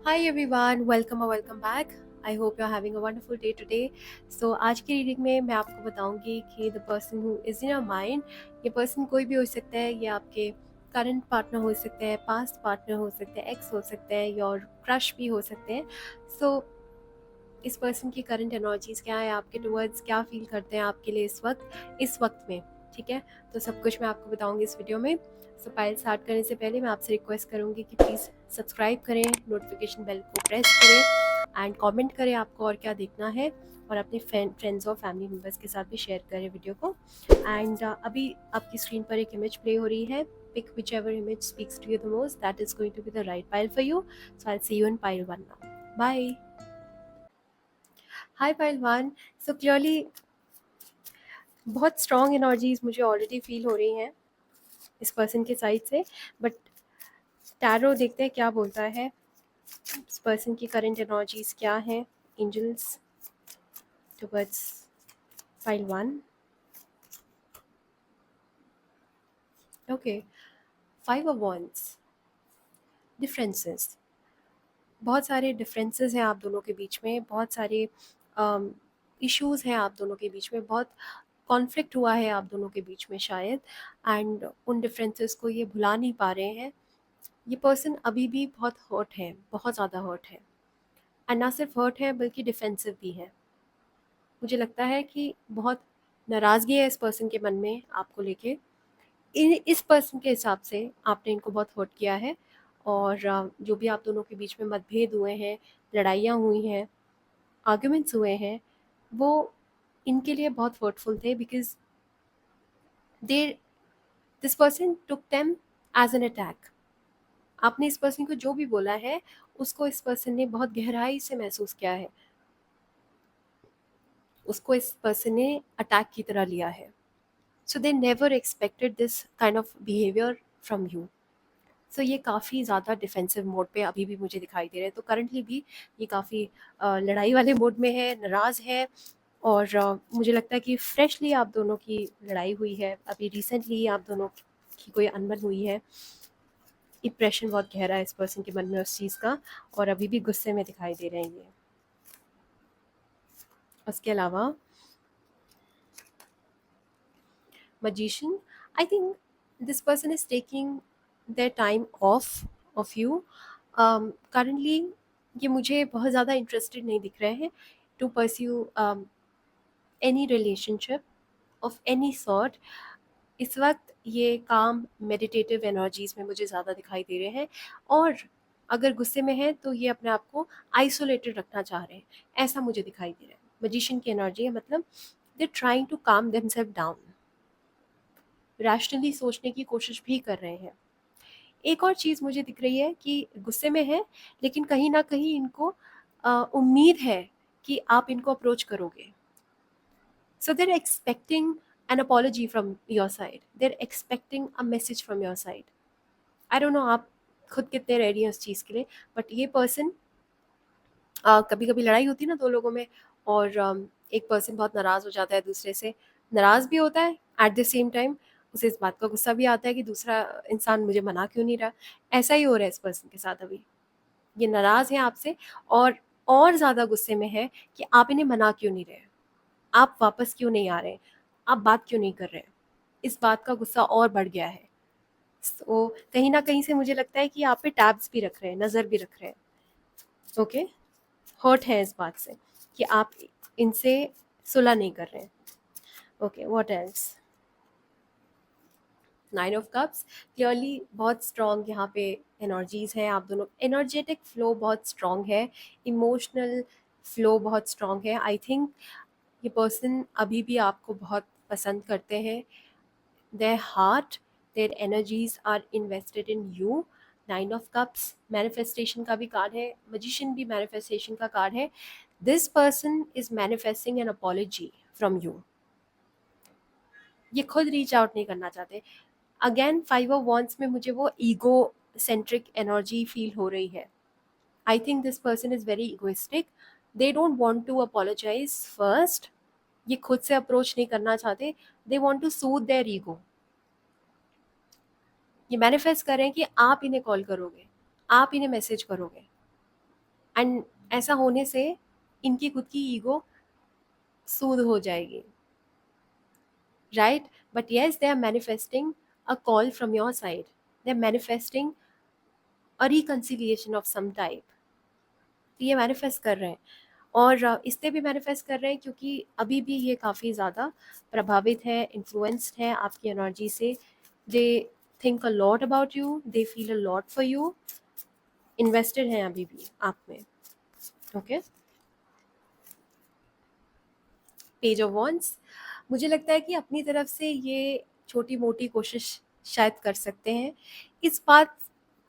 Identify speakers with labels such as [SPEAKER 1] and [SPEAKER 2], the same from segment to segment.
[SPEAKER 1] Hi everyone, welcome or welcome back. I hope you're having a wonderful day today. So आज की reading में मैं आपको बताऊंगी कि the person who is in your mind, ये पर्सन कोई भी हो सकता है। ये आपके करंट पार्टनर हो सकते हैं, पास्ट पार्टनर हो सकते हैं, एक्स हो सकते हैं, योर क्रश भी हो सकते हैं। सो इस पर्सन की करंट एनर्जीज क्या है, आपके टुवर्ड्स क्या फील करते हैं आपके लिए इस वक्त में। ठीक है, तो सब कुछ मैं आपको बताऊंगी इस वीडियो में। सो फाइल स्टार्ट करने से पहले मैं आपसे रिक्वेस्ट करूंगी कि प्लीज़ सब्सक्राइब करें, नोटिफिकेशन बेल को प्रेस करें एंड कमेंट करें आपको और क्या देखना है, और अपने फ्रेंड्स और फैमिली मेम्बर्स के साथ भी शेयर करें वीडियो को। एंड अभी आपकी स्क्रीन पर एक इमेज प्ले हो रही है। Pick whichever image speaks to you the most, that is going to be the right pile for you. So I see you in pile one now. Bye. Hi पहलवान। So clearly बहुत strong energies मुझे already feel हो रही हैं इस person के side से। But tarot देखते हैं क्या बोलता है, इस पर्सन की करंट एनर्जीज क्या हैं। Angels towards pile one. Okay, five of wands. Differences, बहुत सारे डिफरेंसेस हैं आप दोनों के बीच में, बहुत सारे इश्यूज हैं आप दोनों के बीच में, बहुत कॉन्फ्लिक्ट हुआ है आप दोनों के बीच में शायद। एंड उन डिफरेंसेस को ये भुला नहीं पा रहे हैं। ये पर्सन अभी भी बहुत हर्ट है, बहुत ज़्यादा हर्ट है। एंड ना सिर्फ हर्ट है बल्कि डिफेंसिव भी है। मुझे लगता है कि बहुत नाराज़गी है इस पर्सन के मन में आपको लेके। इस पर्सन के हिसाब से आपने इनको बहुत हर्ट किया है। और जो भी आप दोनों के बीच में मतभेद हुए हैं, लड़ाइयाँ हुई हैं, आर्ग्यूमेंट्स हुए हैं, वो इनके लिए बहुत हर्टफुल थे। Because they this person took them as an attack. आपने इस पर्सन को जो भी बोला है, उसको इस पर्सन ने बहुत गहराई से महसूस किया है, उसको इस पर्सन ने अटैक की तरह लिया है। So they never expected this kind of behaviour from you. सो ये काफ़ी ज़्यादा डिफेंसिव मोड पे अभी भी मुझे दिखाई दे रहे हैं। तो करंटली भी ये काफ़ी लड़ाई वाले मोड में है, नाराज़ है। और मुझे लगता है कि फ्रेशली आप दोनों की लड़ाई हुई है, अभी रिसेंटली आप दोनों की कोई अनबन हुई है। इंप्रेशन बहुत गहरा है इस पर्सन के मन में उस चीज़ का, और अभी भी गुस्से में दिखाई दे रहे हैं ये। उसके अलावा magician, I think this person is taking their time off you. Currently ये मुझे बहुत ज़्यादा इंटरेस्टेड नहीं दिख रहे हैं to pursue any relationship of any sort. इस वक्त ये काम मेडिटेटिव एनर्जीज में मुझे ज़्यादा दिखाई दे रहे हैं। और अगर गुस्से में है तो ये अपने आप को आइसोलेटेड रखना चाह रहे हैं, ऐसा मुझे दिखाई दे रहा है। मजिशियन की एनर्जी है, मतलब दे ट्राइंग टू काम देमसेल्फ डाउन, रैशनली सोचने की कोशिश भी कर रहे हैं। एक और चीज़ मुझे दिख रही है कि गुस्से में है, लेकिन कहीं ना कहीं इनको उम्मीद है कि आप इनको अप्रोच करोगे। So they're expecting an apology from your side, they're expecting a message from your side. I don't know आप खुद कितने रेडी हैं उस चीज़ के लिए। बट ये पर्सन, कभी कभी लड़ाई होती है ना दो लोगों में, और एक पर्सन बहुत नाराज़ हो जाता है दूसरे से, नाराज़ भी होता है, एट द सेम टाइम उसे इस बात का गुस्सा भी आता है कि दूसरा इंसान मुझे मना क्यों नहीं रहा। ऐसा ही हो रहा है इस पर्सन के साथ अभी। ये नाराज़ है आपसे, और ज़्यादा गुस्से में है कि आप इन्हें मना क्यों नहीं रहे, आप वापस क्यों नहीं आ रहे, आप बात क्यों नहीं कर रहे। इस बात का गुस्सा और बढ़ गया है। तो कहीं ना कहीं से मुझे लगता है कि आप पे टैब्स भी रख रहे हैं, नज़र भी रख रहे हैं। ओके, हर्ट है इस बात से कि आप इनसे सुलह नहीं कर रहे हैं। Okay, what else. Nine of cups, clearly बहुत स्ट्रॉन्ग यहाँ पे एनर्जीज हैं। आप दोनों एनर्जेटिक फ्लो बहुत स्ट्रॉन्ग है, इमोशनल फ्लो बहुत स्ट्रॉन्ग है। आई थिंक ये पर्सन अभी भी आपको बहुत पसंद करते हैं। Their heart, their energies are invested in you. Nine of cups manifestation का भी कार्ड है, मजिशियन भी मैनिफेस्टेशन का कार्ड है। This person is manifesting N apology from you. ये खुद रीच आउट नहीं करना चाहते। अगेन फाइव ऑफ वॉन्ड्स में मुझे वो ईगो सेंट्रिक एनर्जी फील हो रही है। I think this person is very egoistic. They don't want to apologise first. ये खुद से अप्रोच नहीं करना चाहते, they want to soothe their ego. ये मैनिफेस्ट कर रहे हैं कि आप इन्हें कॉल करोगे, आप इन्हें मैसेज करोगे। एंड ऐसा होने से इनकी खुद की ईगो सूद हो जाएगी, right? But yes, they are manifesting a call from your side, they are manifesting a reconciliation of some type. तो ये मैनिफेस्ट कर रहे हैं, और इसलिए भी मैनिफेस्ट कर रहे हैं क्योंकि अभी भी ये काफ़ी ज़्यादा प्रभावित है, इन्फ्लुएंस्ड है आपकी एनर्जी से। They think a lot about you, they feel a lot for you, invested हैं अभी भी आप में। ओके, पेज ऑफ वॉन्ड्स, मुझे लगता है कि अपनी तरफ से ये छोटी मोटी कोशिश शायद कर सकते हैं, इस बात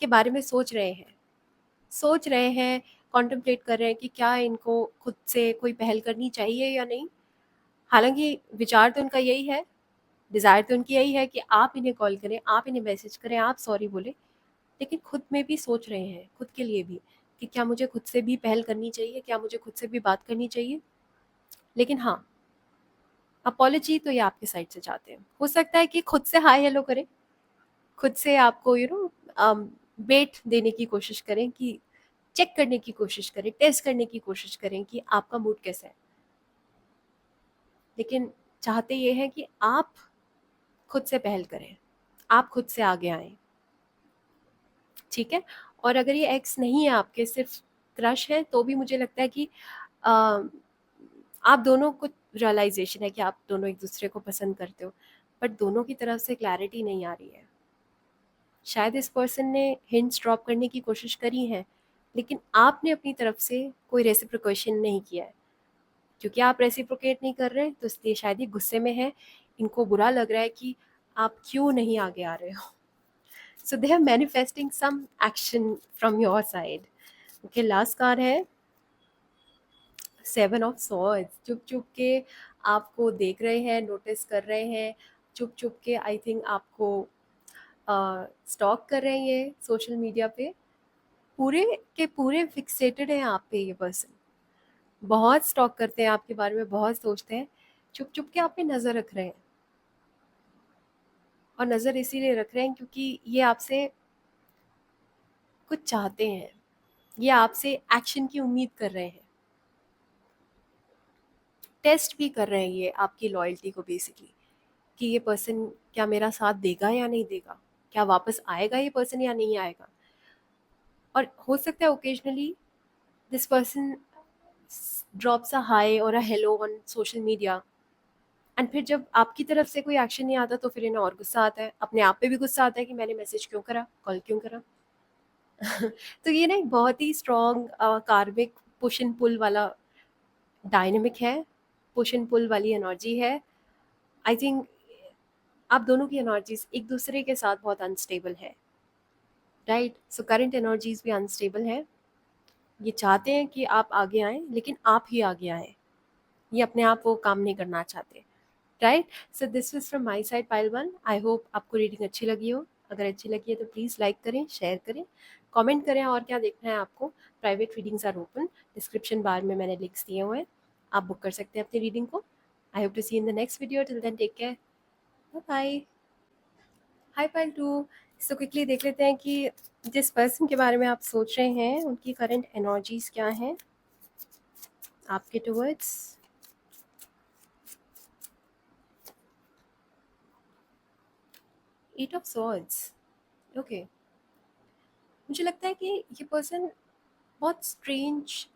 [SPEAKER 1] के बारे में सोच रहे हैं, कॉन्टेम्पलेट कर रहे हैं कि क्या इनको खुद से कोई पहल करनी चाहिए या नहीं। हालांकि विचार तो उनका यही है, डिज़ायर तो उनकी यही है कि आप इन्हें कॉल करें, आप इन्हें मैसेज करें, आप सॉरी बोलें, लेकिन खुद में भी सोच रहे हैं, खुद के लिए भी, कि क्या मुझे खुद से भी पहल करनी चाहिए, क्या मुझे खुद से भी बात करनी चाहिए। लेकिन हाँ, अपॉलॉजी तो ये आपके साइड से चाहते हैं। हो सकता है कि खुद से हाय हेलो करें, खुद से आपको बेट देने की कोशिश करें, कि चेक करने की कोशिश करें, टेस्ट करने की कोशिश करें कि आपका मूड कैसा है। लेकिन चाहते ये हैं कि आप खुद से पहल करें, आप खुद से आगे आएँ, ठीक है? और अगर ये एक्स नहीं है आपके, सिर्फ क्रश है, तो भी मुझे लगता है कि अ, आप दोनों को रियलाइज़ेशन है कि आप दोनों एक-दूसरे को पसंद करते हो, बट दोनों की तरफ से क्लैरिटी नहीं आ रही है। शायद इस पर्सन ने हिंट्स ड्रॉप करने की कोशिश करी है, लेकिन आपने अपनी तरफ से कोई रेसिप्रोकेशन नहीं किया है। क्योंकि आप रेसिप्रोकेट नहीं कर रहे, तो इसलिए शायद ये गुस्से में है, इनको बुरा लग रहा है कि आप क्यों नहीं आगे आ रहे हो। So they are manifesting some action from your side. Okay, last card है 7 ऑफ सॉर्ड्स। चुप चुप के आपको देख रहे हैं, नोटिस कर रहे हैं, चुप चुप के आई थिंक आपको स्टॉक कर रहे हैं ये सोशल मीडिया पे। पूरे के पूरे फिक्सेटेड हैं आप पे ये पर्सन, बहुत स्टॉक करते हैं आपके बारे में, बहुत सोचते हैं, चुप चुप के आप पे नज़र रख रहे हैं। और नज़र इसीलिए रख रहे हैं क्योंकि ये आपसे कुछ चाहते हैं, ये आपसे एक्शन की उम्मीद कर रहे हैं, टेस्ट भी कर रहे हैं ये आपकी लॉयल्टी को बेसिकली, कि ये पर्सन क्या मेरा साथ देगा या नहीं देगा, क्या वापस आएगा ये पर्सन या नहीं आएगा। और हो सकता है occasionally this person drops a hi or a hello on social media, and फिर जब आपकी तरफ से कोई एक्शन नहीं आता तो फिर इन्हें और गुस्सा आता है, अपने आप पे भी गुस्सा आता है कि मैंने मैसेज क्यों करा, कॉल क्यों करा। तो ये ना एक बहुत ही स्ट्रॉन्ग कार्मिक पुश एंड पुल वाला डायनेमिक है, पुश एंड पुल वाली एनर्जी है। आई थिंक आप दोनों की एनर्जीज एक दूसरे के साथ बहुत अनस्टेबल है, राइट? सो करंट एनर्जीज भी अनस्टेबल है। ये चाहते हैं कि आप आगे आएं, लेकिन आप ही आगे आएं, ये अपने आप वो काम नहीं करना चाहते, right? So this is from my side pile one. I hope आपको रीडिंग अच्छी लगी हो। अगर अच्छी लगी है तो प्लीज़ लाइक करें, शेयर करें, कमेंट करें, और क्या देखना है आपको। Private readings are open, description bar में मैंने लिंक्स दिए हुए हैं, आप बुक कर सकते हैं अपनी रीडिंग को। I hope to see in the next video, till then take care, bye bye. Hi pile two, so quickly देख लेते हैं कि जिस पर्सन के बारे में आप सोच रहे हैं उनकी करंट एनर्जीज क्या हैं आपके towards. Eight of swords, okay. मुझे लगता है कि ये पर्सन बहुत स्ट्रेंज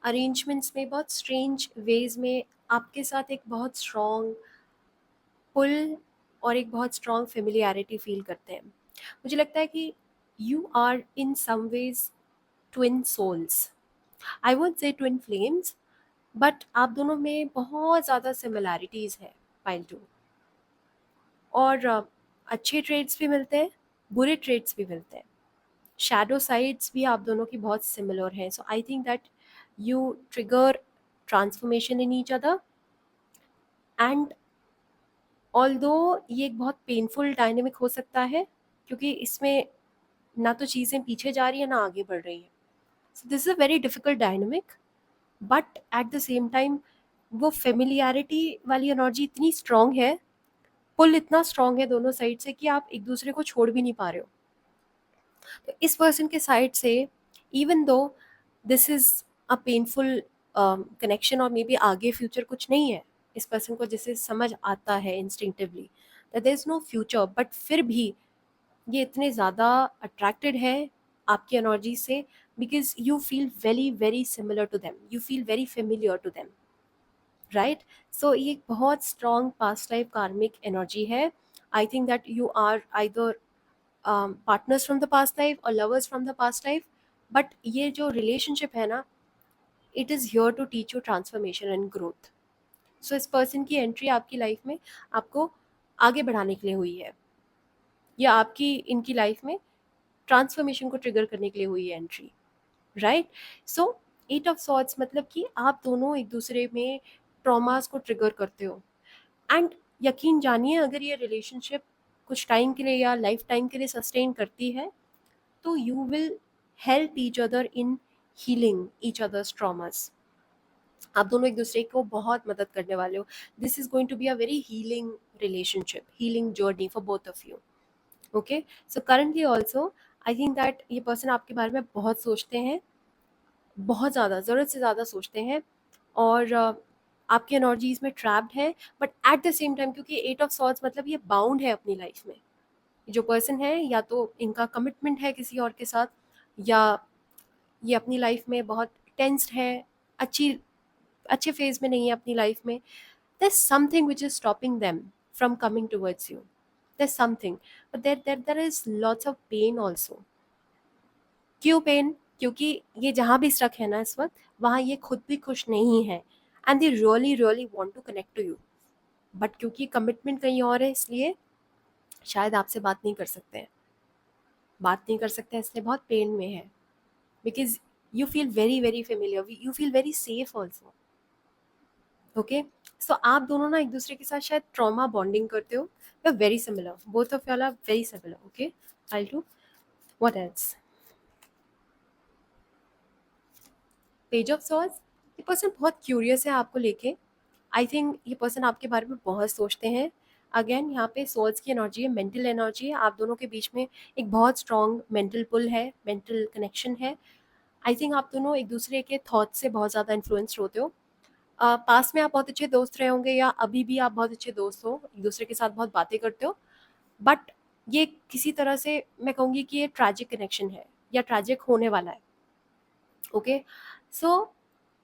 [SPEAKER 1] अरेंजमेंट्स में, बहुत स्ट्रेंज वेज में आपके साथ एक बहुत स्ट्रॉन्ग पुल और एक बहुत स्ट्रॉन्ग फेमिलियरिटी फील करते हैं। मुझे लगता है कि you are in some ways twin souls, I would say twin flames, but आप दोनों में बहुत ज़्यादा सिमिलैरिटीज़ है पाइल टू। और अच्छे ट्रेड्स भी मिलते हैं, बुरे ट्रेड्स भी मिलते हैं, शैडो साइड्स भी आप दोनों की बहुत सिमिलर हैं। So I think that you trigger transformation in each other, and although ये एक बहुत पेनफुल डायनेमिक हो सकता है, क्योंकि इसमें ना तो चीज़ें पीछे जा रही है ना आगे बढ़ रही हैं। सो this is a very difficult dynamic, but at the same time वो फेमिलियरिटी वाली एनर्जी इतनी स्ट्रॉन्ग है, पुल इतना स्ट्रॉन्ग है दोनों साइड से कि आप एक दूसरे को छोड़ भी नहीं पा रहे हो। तो इस पर्सन के साइड से, even though this is a painful connection, और मे बी आगे फ्यूचर कुछ नहीं है। इस पर्सन को जैसे समझ आता है instinctively that there is no future, but फिर भी ये इतने ज़्यादा अट्रैक्टेड है आपकी एनर्जी से, because you feel very very similar to them, you feel very familiar to them, right? So ये एक बहुत strong past life karmic energy है। I think that you are either partners from the past life or lovers from the past life, but ये जो relationship है ना, it is here to teach you transformation and growth. So इस person की entry आपकी life में आपको आगे बढ़ाने के लिए हुई है, या आपकी इनकी लाइफ में ट्रांसफॉर्मेशन को ट्रिगर करने के लिए हुई है entry, right? So eight of swords मतलब कि आप दोनों एक दूसरे में ट्रॉमास को ट्रिगर करते हो। एंड यकीन जानिए, अगर ये रिलेशनशिप कुछ टाइम के लिए या लाइफ टाइम के लिए सस्टेन करती है, तो you will help each other in healing each others traumas. आप दोनों एक दूसरे को बहुत मदद करने वाले हो। This is going to be a very healing relationship, healing journey for both of you. Okay, so currently also I think that ये पर्सन आपके बारे में बहुत सोचते हैं, बहुत ज़्यादा, ज़रूरत से ज़्यादा सोचते हैं, और आपकी एनर्जीज में ट्रैप्ड है। But at the same time, क्योंकि एट ऑफ सॉर्ट्स मतलब ये बाउंड है अपनी लाइफ में, जो पर्सन है या तो इनका कमिटमेंट है किसी और के साथ, या ये अपनी लाइफ में बहुत टेंस्ड है, अच्छी अच्छे फेज में नहीं है अपनी लाइफ में। there's something which is stopping them from coming towards you, there's something, but there is lots of pain also। क्यों पेन? क्योंकि ये जहाँ भी स्टक है ना इस वक्त, वहाँ ये खुद भी खुश नहीं है, and they really really want to connect to you, but क्योंकि कमिटमेंट कहीं और है, इसलिए शायद आपसे बात नहीं कर सकते हैं, बात नहीं कर सकते हैं, इसलिए बहुत पेन में है, because you feel very very familiar, you feel very safe also. Okay, so आप दोनों ना एक दूसरे के साथ शायद ट्रॉमा बॉन्डिंग करते हो, very similar, both of you are very similar. Okay, I do what else? Page of swords, ये पर्सन बहुत क्यूरियस है आपको लेके। आई थिंक ये पर्सन आपके बारे में बहुत सोचते हैं। अगेन यहाँ पे सॉर्ड्स की एनर्जी है, मेंटल एनर्जी है, आप दोनों के बीच में एक बहुत स्ट्रॉन्ग मेंटल पुल है, मेंटल कनेक्शन है। आई थिंक आप दोनों एक दूसरे के थॉट से बहुत ज़्यादा इन्फ्लुएंस्ड होते हो। पास में आप बहुत अच्छे दोस्त रहे होंगे, या अभी भी आप बहुत अच्छे दोस्त हो, एक दूसरे के साथ बहुत बातें करते हो, बट ये किसी तरह से मैं कहूँगी कि ये ट्रैजिक कनेक्शन है, या ट्रैजिक होने वाला है। ओके, सो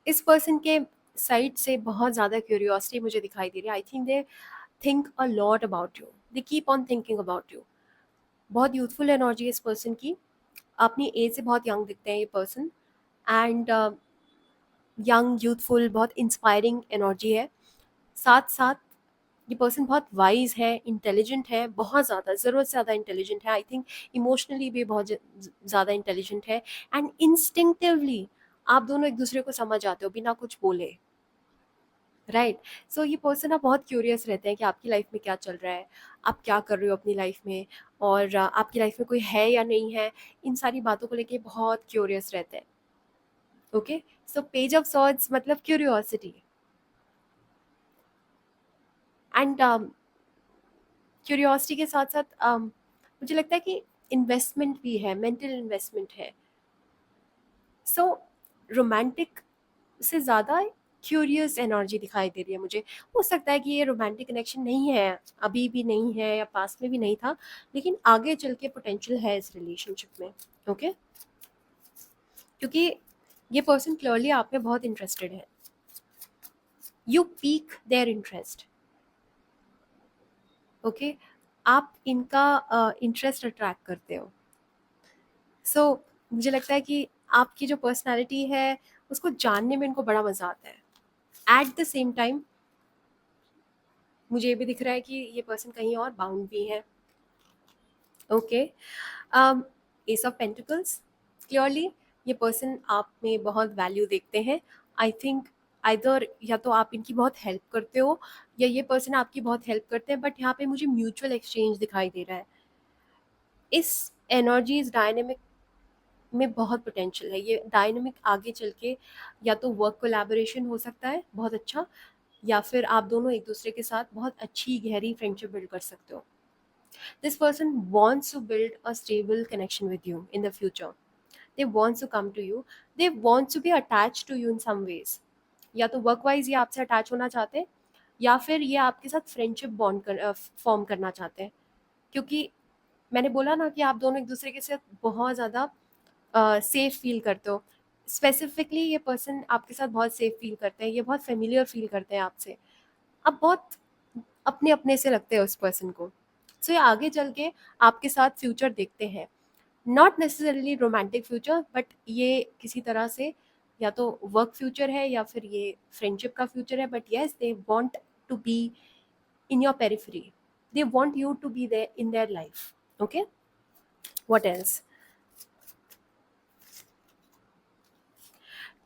[SPEAKER 1] इस पर्सन के साइड से बहुत ज़्यादा क्यूरियोसिटी मुझे दिखाई दे रही है। I think they think a lot about you, they keep on thinking about you. बहुत यूथफुल एनर्जी है इस पर्सन की, अपनी एज से बहुत यंग दिखते हैं ये पर्सन, एंड यंग यूथफुल बहुत इंस्पायरिंग एनर्जी है। साथ साथ ये पर्सन बहुत वाइज है, इंटेलिजेंट है, बहुत ज़्यादा, ज़रूरत से ज़्यादा इंटेलिजेंट है। आई थिंक इमोशनली भी बहुत ज़्यादा इंटेलिजेंट है, एंड इंस्टिंक्टिवली आप दोनों एक दूसरे को समझ आते हो बिना कुछ बोले, राइट? सो ये पर्सन आप बहुत क्यूरियस रहते हैं कि आपकी लाइफ में क्या चल रहा है, आप क्या कर रहे हो अपनी लाइफ में, और आपकी लाइफ में कोई है या नहीं है, इन सारी बातों को लेके बहुत क्यूरियस रहते हैं। Okay, so page of swords मतलब क्यूरियोसिटी, एंड क्यूरियोसिटी के साथ साथ मुझे लगता है कि इन्वेस्टमेंट भी है, मेंटल इन्वेस्टमेंट है। सो रोमांटिक से ज़्यादा क्यूरियस एनर्जी दिखाई दे रही है मुझे। हो सकता है कि ये रोमांटिक कनेक्शन नहीं है, अभी भी नहीं है, या पास में भी नहीं था, लेकिन आगे चल के पोटेंशियल है इस रिलेशनशिप में। ओके, क्योंकि ये पर्सन क्लियरली आप में बहुत इंटरेस्टेड है, you peak their interest. Okay, आप इनका इंटरेस्ट अट्रैक्ट करते हो। सो मुझे लगता है कि आपकी जो पर्सनालिटी है उसको जानने में इनको बड़ा मज़ा आता है। एट द सेम टाइम मुझे ये भी दिख रहा है कि ये पर्सन कहीं और बाउंड भी है। Okay, S of pentacles, clearly ये पर्सन आप में बहुत वैल्यू देखते हैं। आई थिंक आइदर या तो आप इनकी बहुत हेल्प करते हो, या ये पर्सन आपकी बहुत हेल्प करते हैं, बट यहाँ पे मुझे म्यूचुअल एक्सचेंज दिखाई दे रहा है। इस एनर्जीज डायनेमिक में बहुत पोटेंशियल है, ये डायनेमिक आगे चल के या तो वर्क कोलैबोरेशन हो सकता है बहुत अच्छा, या फिर आप दोनों एक दूसरे के साथ बहुत अच्छी गहरी फ्रेंडशिप बिल्ड कर सकते हो। This person wants to build a stable connection with you in the future. They wants to come to you, they wants to be attached to you in some ways. या तो work wise ये आपसे attach होना चाहते हैं, या फिर ये आपके साथ फ्रेंडशिप बॉन्ड फॉर्म करना चाहते हैं। क्योंकि मैंने बोला ना कि आप दोनों एक दूसरे के साथ बहुत ज़्यादा सेफ फील करते हो। स्पेसिफिकली ये पर्सन आपके साथ बहुत सेफ फील करते हैं, ये बहुत फेमिलियर फील करते हैं आपसे। आप बहुत अपने अपने से लगते हैं उस पर्सन को। सो ये आगे चल के आपके साथ फ्यूचर देखते हैं, not necessarily romantic future, but ये किसी तरह से या तो वर्क फ्यूचर है या फिर ये फ्रेंडशिप का फ्यूचर है। But yes, they want to be in your periphery, they want you to be there in their life. Okay, what else?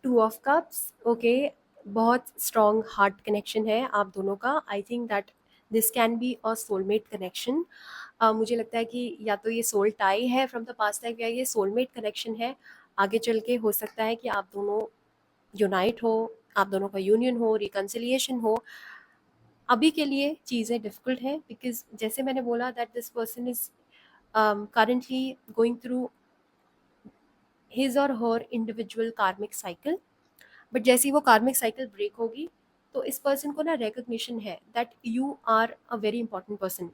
[SPEAKER 1] Two of cups, okay, बहुत स्ट्रॉन्ग हार्ट कनेक्शन है आप दोनों का। आई think that this can be a soulmate connection. मुझे लगता है कि या तो ये सोल टाई है फ्रॉम द पास्ट लाइफ, या ये सोलमेट कनेक्शन है। आगे चल के हो सकता है कि आप दोनों यूनाइट हो, आप दोनों का यूनियन हो, रिकन्सिलिएशन हो। अभी के लिए चीज़ें डिफिकल्ट हैं, बिकॉज जैसे मैंने बोला that this person is currently going through his or her individual karmic cycle। But जैसे ही वो कार्मिक साइकिल ब्रेक होगी, तो इस पर्सन को ना रिकग्निशन है that you are a very important person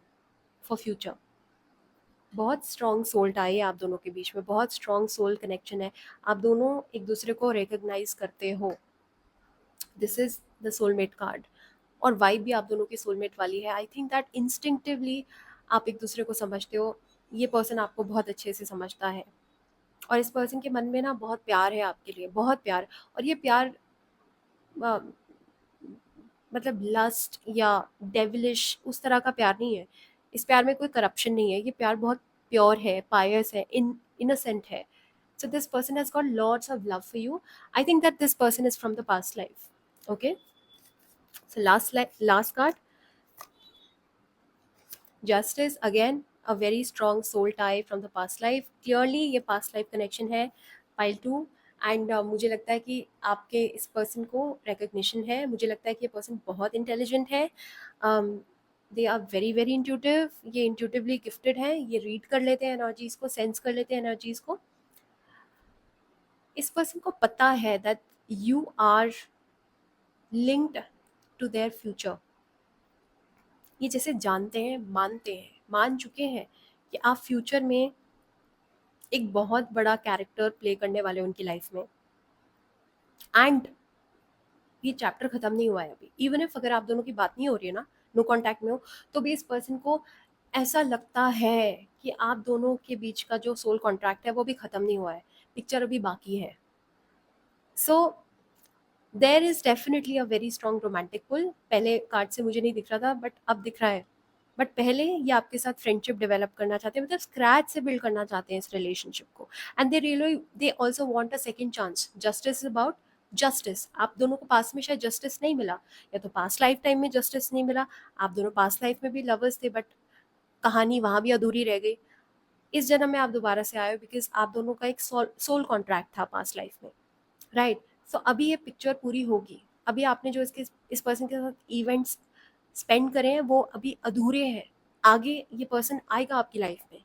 [SPEAKER 1] for future. बहुत स्ट्रॉन्ग सोल टाई है आप दोनों के बीच में, बहुत स्ट्रॉन्ग सोल कनेक्शन है। आप दोनों एक दूसरे को रिकग्नाइज करते हो। This is the soulmate card. और वाइब भी आप दोनों की सोलमेट वाली है। आई थिंक दैट इंस्टिंक्टिवली आप एक दूसरे को समझते हो। ये पर्सन आपको बहुत अच्छे से समझता है, और इस पर्सन के मन में ना बहुत प्यार है आपके लिए, बहुत प्यार। और ये प्यार अ, मतलब लस्ट या डेविलिश उस तरह का प्यार नहीं है। इस प्यार में कोई करप्शन नहीं है, ये प्यार बहुत प्योर है, पायस है, इनोसेंट है। So this person has got lots of love for you. I think that this person is from the past life. Okay, so last card, justice again, a very strong soul tie from the past life. Clearly ये past life connection है, pile two. And मुझे लगता है कि आपके इस person को recognition है। मुझे लगता है कि ये पर्सन बहुत इंटेलिजेंट है। They are very very intuitive, ये इंट्यूटिवली गिफ्टेड है, ये रीड कर लेते हैं एनर्जीज को, सेंस कर लेते हैं एनर्जीज को। इस पर्सन को पता है that you are linked to their future. ये जैसे जानते हैं, मानते हैं, मान चुके हैं कि आप फ्यूचर में एक बहुत बड़ा कैरेक्टर प्ले करने वाले उनकी लाइफ में। एंड ये चैप्टर खत्म नहीं हुआ है अभी। इवन इफ अगर आप दोनों की बात नहीं हो रही है ना, नो कांटेक्ट में हो, तो भी इस पर्सन को ऐसा लगता है कि आप दोनों के बीच का जो सोल कॉन्ट्रैक्ट है वो भी खत्म नहीं हुआ है, पिक्चर अभी बाकी है। So there is definitely a very strong romantic pull. पहले कार्ड से मुझे नहीं दिख रहा था, बट अब दिख रहा है। बट पहले ये आपके साथ फ्रेंडशिप डेवलप करना चाहते हैं, मतलब स्क्रैच से बिल्ड करना चाहते हैं इस रिलेशनशिप को। And they also want a second chance. Justice is about justice. आप दोनों को पास में शायद जस्टिस नहीं मिला, या तो पास्ट लाइफ टाइम में जस्टिस नहीं मिला। आप दोनों पास्ट लाइफ में भी लवर्स थे, बट कहानी वहां भी अधूरी रह गई। इस जन्म में आप दोबारा से आए हो, बिकॉज आप दोनों का एक सोल कॉन्ट्रैक्ट था पास्ट लाइफ में, राइट। सो अभी ये पिक्चर पूरी होगी। अभी आपने जो इसके इस पर्सन के साथ इवेंट्स स्पेंड करे हैं वो अभी अधूरे हैं। आगे ये पर्सन आएगा आपकी लाइफ में।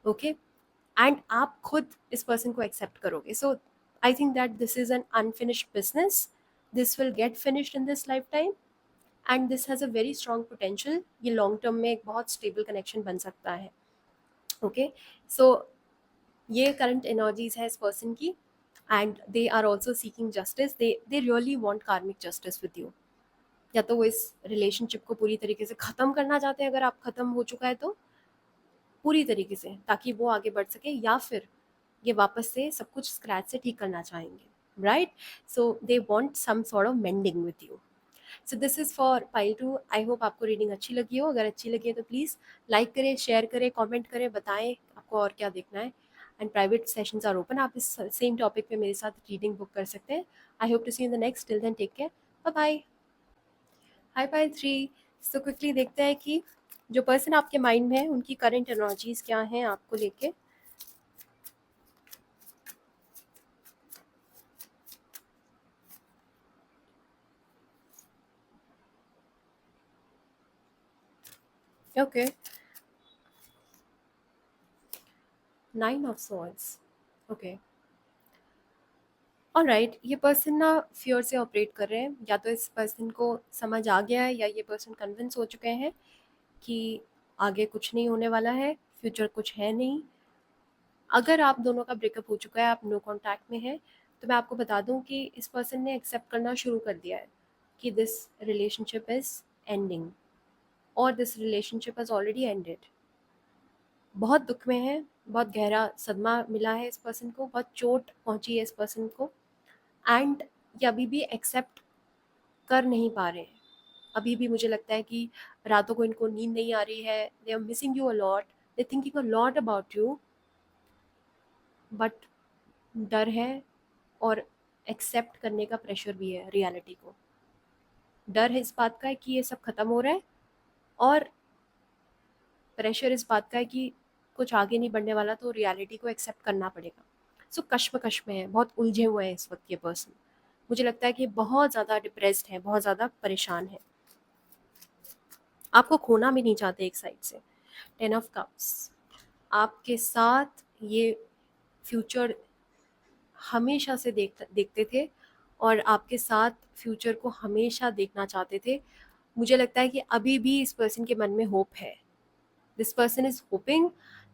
[SPEAKER 1] ओके, एंड आप खुद इस पर्सन को एक्सेप्ट करोगे। So I think that this is an unfinished business. This will get finished in this lifetime, and this has a very strong potential. ये लॉन्ग टर्म में एक बहुत स्टेबल कनेक्शन बन सकता है। ओके, सो ये करंट एनर्जीज है इस पर्सन की, and they are also seeking justice. They really want karmic justice with you. या तो वो इस रिलेशनशिप को पूरी तरीके से ख़त्म करना चाहते हैं, अगर आप ख़त्म हो चुका है तो पूरी तरीके से, ताकि वो आगे बढ़ सके, या फिर ये वापस से सब कुछ स्क्रैच से ठीक करना चाहेंगे, right. So they want some sort of mending with you. So this is for pile two. I hope आपको रीडिंग अच्छी लगी हो। अगर अच्छी लगी है तो प्लीज़ लाइक करें, शेयर करें, कमेंट करें, बताएं आपको और क्या देखना है। And private sessions are open, आप इस सेम टॉपिक पे मेरे साथ रीडिंग बुक कर सकते हैं। I hope to see in the next. Till then take care, bye bye. Hi pile three. So quickly देखते हैं कि जो पर्सन आपके माइंड में है उनकी करंट एनर्जीज क्या हैं आपको लेके। Okay, 9 of swords. Okay, alright, ये पर्सन ना फियर से ऑपरेट कर रहे हैं, या तो इस पर्सन को समझ आ गया है या ये पर्सन कन्विंस हो चुके हैं कि आगे कुछ नहीं होने वाला है, फ्यूचर कुछ है नहीं। अगर आप दोनों का ब्रेकअप हो चुका है, आप नो कांटेक्ट में हैं, तो मैं आपको बता दूं कि इस पर्सन ने एक्सेप्ट करना शुरू कर दिया है कि दिस रिलेशनशिप इज एंडिंग, और this relationship has already ended. बहुत दुख में है, बहुत गहरा सदमा मिला है इस पर्सन को, बहुत चोट पहुंची है इस पर्सन को, एंड ये अभी भी एक्सेप्ट कर नहीं पा रहे हैं। अभी भी मुझे लगता है कि रातों को इनको नींद नहीं आ रही है, they are missing you a lot, they thinking a lot about you, but डर है और एक्सेप्ट करने का प्रेशर भी है रियलिटी को। डर है इस बात का है कि ये सब खत्म हो रहा है, और प्रेशर इस बात का है कि कुछ आगे नहीं बढ़ने वाला, तो रियलिटी को एक्सेप्ट करना पड़ेगा। सो कश्मकश में है, बहुत उलझे हुए हैं इस वक्त ये पर्सन। मुझे लगता है कि बहुत ज़्यादा डिप्रेस्ड है, बहुत ज़्यादा परेशान है, आपको खोना भी नहीं चाहते एक साइड से। 10 ऑफ कप्स, आपके साथ ये फ्यूचर हमेशा से देखते थे, और आपके साथ फ्यूचर को हमेशा देखना चाहते थे। मुझे लगता है कि अभी भी इस पर्सन के मन में होप है। This person is hoping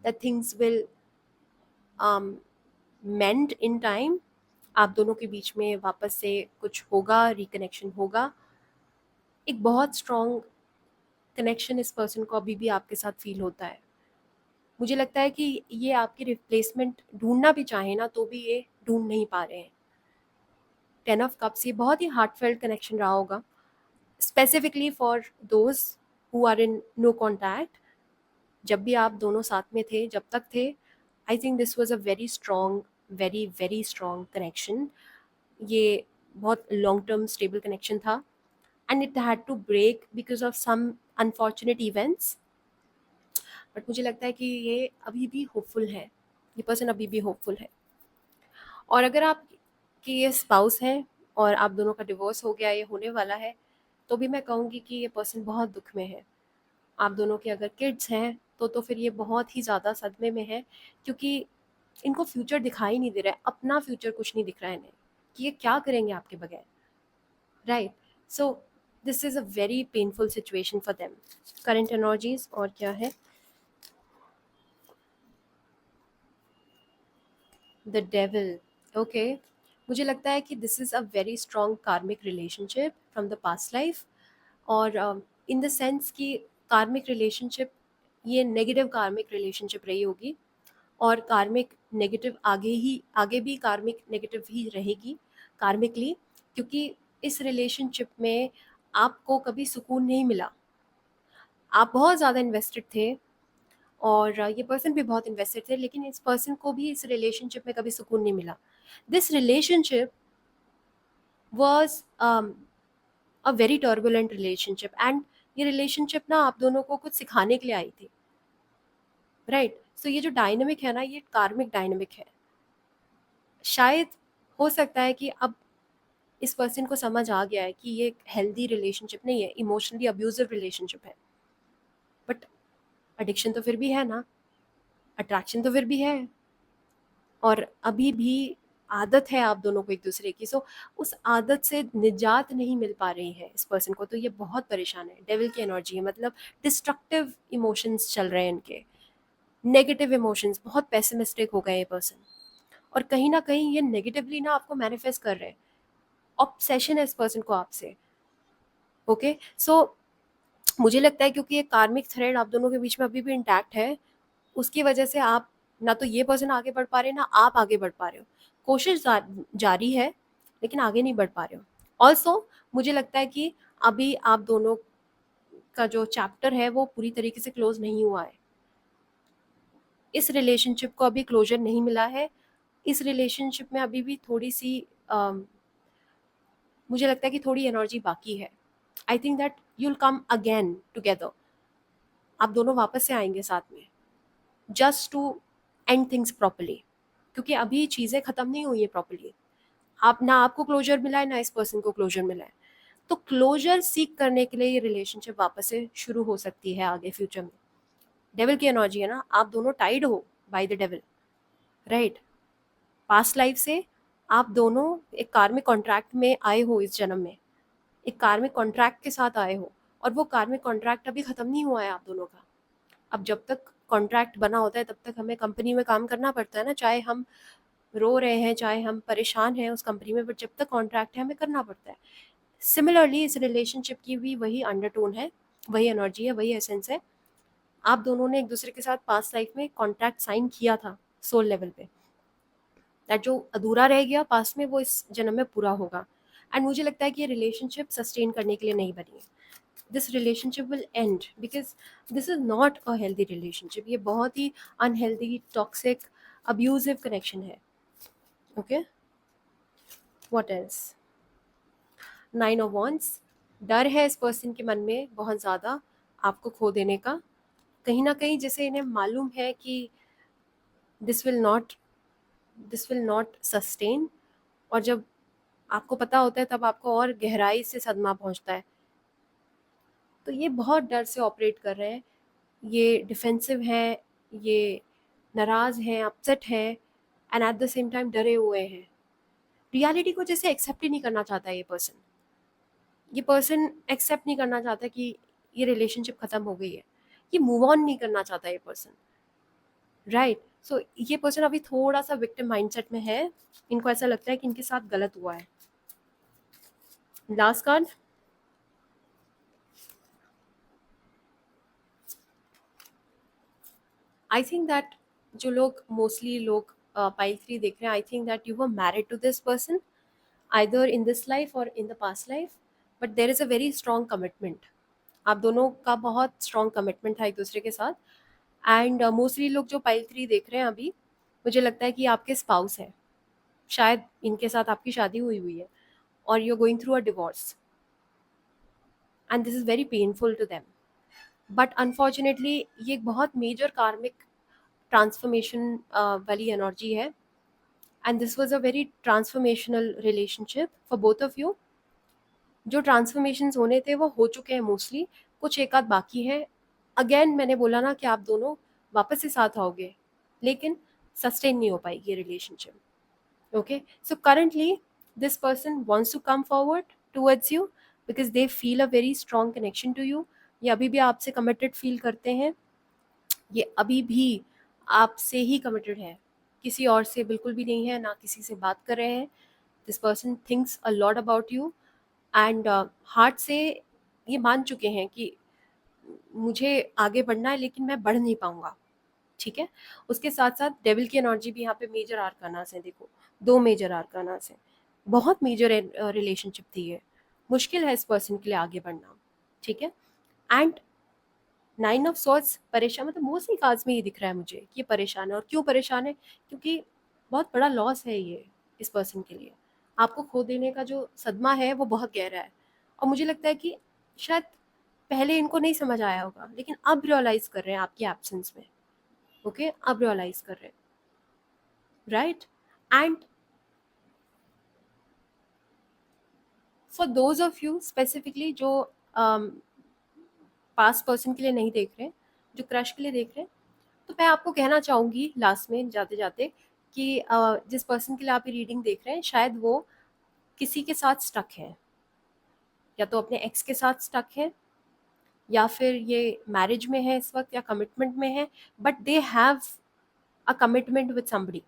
[SPEAKER 1] that things will mend in time. आप दोनों के बीच में वापस से कुछ होगा, रिकनेक्शन होगा। एक बहुत स्ट्रॉन्ग कनेक्शन इस पर्सन को अभी भी आपके साथ फील होता है। मुझे लगता है कि ये आपकी रिप्लेसमेंट ढूंढना भी चाहे ना, तो भी ये ढूंढ नहीं पा रहे हैं। 10 ऑफ कप्स, ये बहुत ही हार्टफेल्ट कनेक्शन रहा होगा, specifically for those who are in no contact. जब भी आप दोनों साथ में थे, जब तक थे, I think this was a very strong, very very strong connection. ये बहुत लॉन्ग टर्म स्टेबल कनेक्शन था, and it had to break because of some unfortunate events. But मुझे लगता है कि ये अभी भी होपफुल है, ये पर्सन अभी भी होपफुल है। और अगर आप कि ये स्पाउस हैं और आप दोनों का डिवोर्स हो गया, ये होने वाला है, तो भी मैं कहूँगी कि ये पर्सन बहुत दुख में है। आप दोनों के अगर किड्स हैं, तो फिर ये बहुत ही ज़्यादा सदमे में है, क्योंकि इनको फ्यूचर दिखाई नहीं दे रहा है, अपना फ्यूचर कुछ नहीं दिख रहा है इन्हें, कि ये क्या करेंगे आपके बगैर, right? So this is a very painful situation for them. Current energies और क्या है? The devil, okay. मुझे लगता है कि this is a very strong karmic relationship from the past life, और इन द सेंस कि कार्मिक रिलेशनशिप, ये नेगेटिव कार्मिक रिलेशनशिप रही होगी, और कार्मिक नेगेटिव आगे भी कार्मिक नेगेटिव ही रहेगी कार्मिकली, क्योंकि इस रिलेशनशिप में आपको कभी सुकून नहीं मिला। आप बहुत ज़्यादा इन्वेस्टेड थे, और ये पर्सन भी बहुत इन्वेस्टेड थे, लेकिन इस पर्सन को भी इस रिलेशनशिप में कभी सुकून नहीं मिला। This relationship was a very turbulent relationship, and ये रिलेशनशिप ना आप दोनों को कुछ सिखाने के लिए आई थी, राइट? सो ये जो डायनेमिक है ना, ये कार्मिक डायनेमिक है। शायद हो सकता है कि अब इस पर्सन को समझ आ गया है कि ये एक हेल्दी रिलेशनशिप नहीं है, इमोशनली अब्यूजिव रिलेशनशिप है। बट एडिक्शन तो फिर भी है ना, अट्रैक्शन तो फिर भी है, और अभी भी आदत है आप दोनों को एक दूसरे की। सो उस आदत से निजात नहीं मिल पा रही है इस पर्सन को, तो ये बहुत परेशान है। डेविल की एनर्जी है, मतलब डिस्ट्रक्टिव इमोशंस चल रहे हैं इनके, नेगेटिव इमोशंस, बहुत पेसिमिस्टिक हो गए ये पर्सन, और कहीं ना कहीं ये नेगेटिवली ना आपको मैनिफेस्ट कर रहे हैं। ऑब्सेशन है इस पर्सन को आपसे, ओके। सो मुझे लगता है क्योंकि ये कार्मिक थ्रेड आप दोनों के बीच में अभी भी इंटैक्ट है, उसकी वजह से आप ना तो ये पर्सन आगे बढ़ पा रहे, ना आप आगे बढ़ पा रहे हो। कोशिश जारी है, लेकिन आगे नहीं बढ़ पा रहे हो। ऑल्सो मुझे लगता है कि अभी आप दोनों का जो चैप्टर है वो पूरी तरीके से क्लोज नहीं हुआ है। इस रिलेशनशिप को अभी क्लोजर नहीं मिला है। इस रिलेशनशिप में अभी भी थोड़ी सी मुझे लगता है कि थोड़ी एनर्जी बाकी है। I think that you'll come again together, आप दोनों वापस से आएंगे साथ में, just to end things properly, क्योंकि अभी चीज़ें ख़त्म नहीं हुई है प्रॉपरली। आप ना, आपको क्लोजर मिला है ना इस पर्सन को क्लोजर मिला है, तो क्लोजर सीख करने के लिए ये रिलेशनशिप वापस से शुरू हो सकती है आगे फ्यूचर में। डेविल की एनर्जी है ना, आप दोनों टाइड हो by the devil, right? Past life से आप दोनों एक कार्मिक कॉन्ट्रैक्ट में आए हो इस जन्म में, एक कार्मिक कॉन्ट्रैक्ट के साथ आए हो, और वो कार्मिक कॉन्ट्रैक्ट अभी खत्म नहीं हुआ है आप दोनों का। अब जब तक कॉन्ट्रैक्ट बना होता है तब तक हमें कंपनी में काम करना पड़ता है ना, चाहे हम रो रहे हैं, चाहे हम परेशान हैं उस कंपनी में, बट जब तक कॉन्ट्रैक्ट है हमें करना पड़ता है। सिमिलरली इस रिलेशनशिप की भी वही अंडरटोन है, वही एनर्जी है, वही एसेंस है। आप दोनों ने एक दूसरे के साथ पास्ट लाइफ में कॉन्ट्रैक्ट साइन किया था सोल लेवल पे, दैट जो अधूरा रह गया पास्ट में वो इस जन्म में पूरा होगा। एंड मुझे लगता है कि ये रिलेशनशिप सस्टेन करने के लिए नहीं बनी है। This relationship will and because this is not a healthy relationship. ये बहुत ही अनहेल्दी, टॉक्सिक, अब्यूजिव कनेक्शन है। Okay, what else? 9 of wands. डर है इस पर्सन के मन में बहुत ज़्यादा आपको खो देने का। कहीं ना कहीं जैसे इन्हें मालूम है कि this will not this will not sustain, और जब आपको पता होता है तब आपको और गहराई से सदमा पहुंचता है। तो ये बहुत डर से ऑपरेट कर रहे हैं, ये डिफेंसिव हैं, ये नाराज़ हैं, अपसेट हैं, and at the same time डरे हुए हैं। रियलिटी को जैसे एक्सेप्ट ही नहीं करना चाहता है ये पर्सन एक्सेप्ट नहीं करना चाहता कि ये रिलेशनशिप ख़त्म हो गई है। ये मूव ऑन नहीं करना चाहता ये पर्सन, राइट? सो ये पर्सन अभी थोड़ा सा विक्टिम माइंडसेट में है। इनको ऐसा लगता है कि इनके साथ गलत हुआ है। Last card, I think that जो लोग मोस्टली लोग पाइल 3 देख रहे हैं, I think that you were married to this person either in this life और in the past life, but there is a very strong commitment. आप दोनों का बहुत स्ट्रॉन्ग कमिटमेंट था एक दूसरे के साथ। एंड मोस्टली लोग जो पाइल 3 देख रहे हैं अभी, मुझे लगता है कि आपके स्पाउस हैं, शायद इनके साथ आपकी शादी हुई हुई है, और you are going through a divorce and this is very painful to them. But unfortunately ये एक बहुत मेजर कार्मिक ट्रांसफॉर्मेशन वाली एनर्जी है, and this was a very transformational relationship for both of you. जो ट्रांसफॉर्मेशंस होने थे वो हो चुके हैं मोस्टली, कुछ एक आध बाकी है। अगेन मैंने बोला ना कि आप दोनों वापस से साथ आओगे, लेकिन सस्टेन नहीं हो पाएगी relationship. Okay, so currently this person wants to come forward towards you because they feel a very strong connection to you. ये अभी भी आपसे कमिटेड फील करते हैं, ये अभी भी आपसे ही कमिटेड है, किसी और से बिल्कुल भी नहीं है, ना किसी से बात कर रहे हैं। This person thinks a lot about you, and heart से ये मान चुके हैं कि मुझे आगे बढ़ना है लेकिन मैं बढ़ नहीं पाऊंगा। ठीक है, उसके साथ साथ डेविल की एनर्जी भी यहाँ पे मेजर आर्कानास है। देखो, 2 मेजर आर्कानास है, बहुत मेजर रिलेशनशिप थी ये। मुश्किल है इस पर्सन के लिए आगे बढ़ना। ठीक है, एंड 9 ऑफ सॉर्ड्स परेशान, मतलब मोस्टली कार्ड्स में ये दिख रहा है मुझे कि ये परेशान है। और क्यों परेशान है? क्योंकि बहुत बड़ा लॉस है ये इस पर्सन के लिए। आपको खो देने का जो सदमा है वो बहुत गहरा है, और मुझे लगता है कि शायद पहले इनको नहीं समझ आया होगा, लेकिन अब रियलाइज कर रहे हैं आपकी एब्सेंस में। ओके, अब रियलाइज कर रहे हैं, right? And for those of you specifically जो पास्ट पर्सन के लिए नहीं देख रहे, जो क्रश के लिए देख रहे हैं, तो मैं आपको कहना चाहूँगी लास्ट में जाते जाते कि जिस पर्सन के लिए आप ये रीडिंग देख रहे हैं, शायद वो किसी के साथ स्टक है, या तो अपने एक्स के साथ स्टक है, या फिर ये मैरिज में है इस वक्त, या कमिटमेंट में है, but they have a commitment with somebody.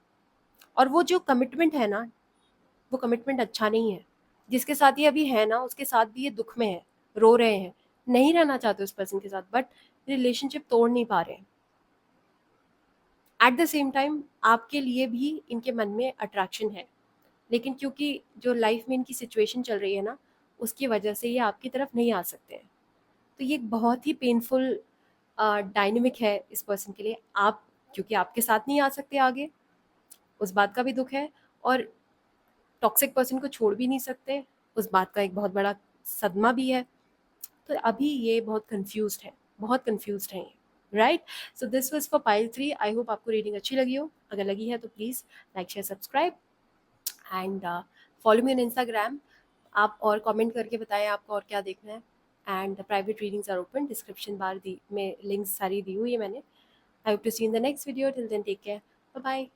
[SPEAKER 1] और वो जो कमिटमेंट है ना, वो कमिटमेंट अच्छा नहीं है। जिसके साथ ये अभी है ना, उसके साथ भी ये दुख में है, रो रहे हैं, नहीं रहना चाहते उस पर्सन के साथ, बट रिलेशनशिप तोड़ नहीं पा रहे हैं। एट द सेम टाइम आपके लिए भी इनके मन में अट्रैक्शन है, लेकिन क्योंकि जो लाइफ में इनकी सिचुएशन चल रही है ना, उसकी वजह से ये आपकी तरफ नहीं आ सकते हैं। तो ये एक बहुत ही पेनफुल डायनेमिक है इस पर्सन के लिए। आप क्योंकि आपके साथ नहीं आ सकते आगे, उस बात का भी दुख है, और टॉक्सिक पर्सन को छोड़ भी नहीं सकते, उस बात का एक बहुत बड़ा सदमा भी है। तो अभी ये बहुत कंफ्यूज्ड है, बहुत कंफ्यूज्ड हैं, right? So this was for pile 3। I hope आपको रीडिंग अच्छी लगी हो। अगर लगी है तो please like, share, subscribe, and follow me on Instagram. आप और कमेंट करके बताएं आपको और क्या देखना है। And private readings are open, description bar दी में लिंक्स सारी दी हुई है मैंने। I hope to see in the next video. Till then take care, bye bye.